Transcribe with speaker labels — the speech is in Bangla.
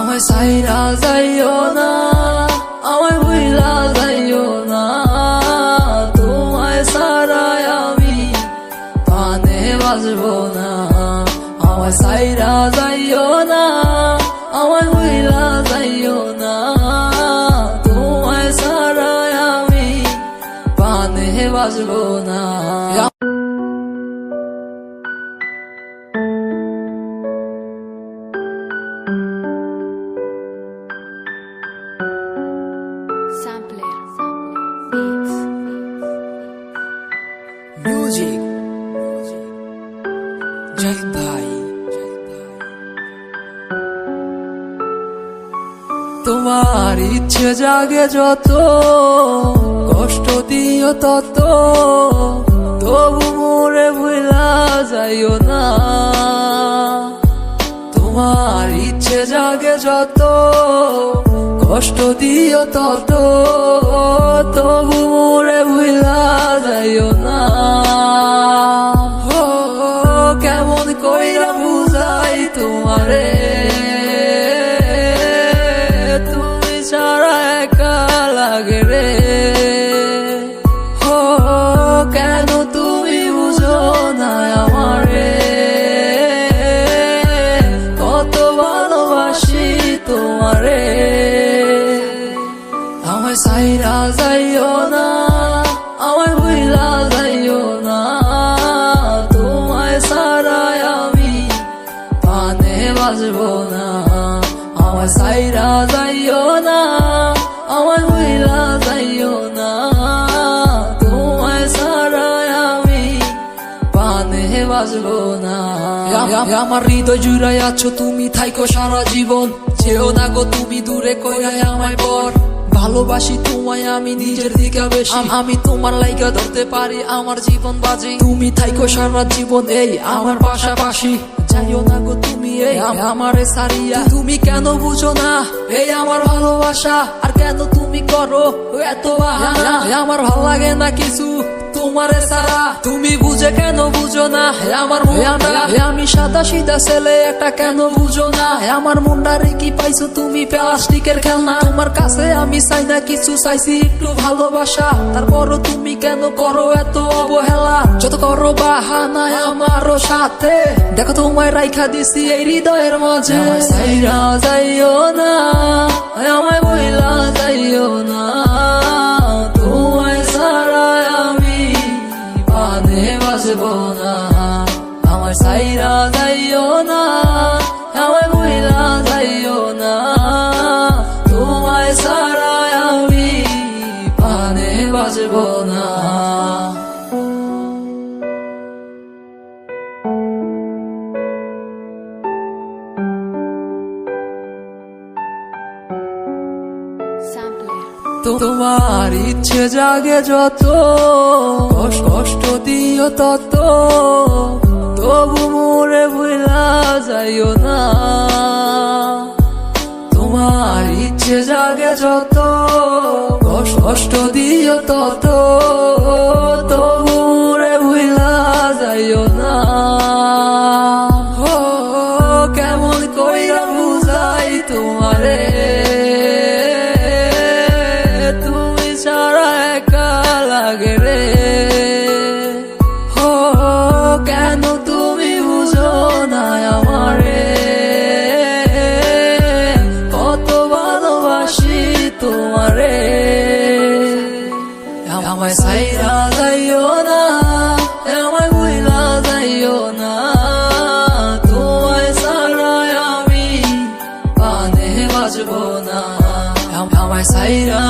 Speaker 1: আমায় সাইরা যাইও না, আমায় ভুইলা যাইও না, তোমায় সারায় আমি পানে বাজবো না। আমায় সাইরা যাইও না, আমায় ভুইলা যাইও না, তোমায় সারায় আমি পানে বাজবো না।
Speaker 2: Music Jai Bhai
Speaker 1: তোমার ইচ্ছে জাগে যত, কষ্ট দিও তত, তবু মোরে ভুলা যাইও না। তোমার ইচ্ছে জাগে যত, কষ্ট দিও তত, তবু মোরে ভুলা যাইও না। ও কেমন কইরা বুঝাই তোমারে, তুমি ছাড়া একা লাগে রে। ও কেন তুমি বুঝো না আমারে, কত ভালোবাসি তোমারে। আমায় সাইরা যাইও না, আমায় ভুইলা যাইও না, তোমায় সারায় আমি পানে বাজবো না। আমায় সাইরা যাইও না, আমায় ভুইলা যাইও না, তোমায় সারায় আমি পানে বাজবো না। আমার হৃদয় জুড়াই আছো তুমি, থাইকো সারা জীবন, যেও না গো তুমি দূরে কইরাই আমায় পর। ভালোবাসি তোমায় আমি নিজের দিকে বেশি, আমি তোমার লাইগা ধরতে পারি আমার জীবন বাজি। তুমি থাইকো সারা জীবন এই আমার পাশাপাশি, যাইও না গো তুমি এই আমারে সারিয়া। তুমি কেন বুঝো না এই আমার ভালোবাসা, আর কেন তুমি করো এত বাহানা। আমার ভাল লাগে না কিছু তোমারে সারা, তুমি বুঝে কেন বুঝো না আমার মনটা। আমি সাদা সিধা ছেলে একটা, কেন বুঝো না আমার মনটারে কি পাইছো তুমি প্লাস্টিকের খেলনা। তোমার কাছে আমি চাই না কিছু, চাইছি একটু ভালোবাসা, তারপরও তুমি কেন করো এত অবহেলা। যত করো বাহানা আমারও সাথে, দেখো তোমায় রাইখা দিছি এই হৃদয়ের মাঝে। সাইরা যাইও না, আমায় বইলা যাইও না, তোমায় সারায় আমি পানে বাজবো না। আমায় সাইরা যাইও না, আমায় বইলা যাইও না, তোমায় সারায় আমি পানে বাজবো না। তোমার ইচ্ছে জাগে যত, কষ্ট দিও তত, তবু মোরে ভুলা যাইও না। তোমার ইচ্ছে জাগে যত, কষ্ট দিও তত, তবু মোরে ভুলা যাইও না। ও কেমন কইরা বুঝাই তোমারে, তুমি ছাড়া একা লাগে রে। ও কেন তুমি বুঝো না আমারে, কত ভালোবাসি তোমারে। আমায় সাইরা যাইও না, আমায় ভুইলা যাইও না, তোমায় সারায় আমি পানে বাজবো না। আমায় সাইরা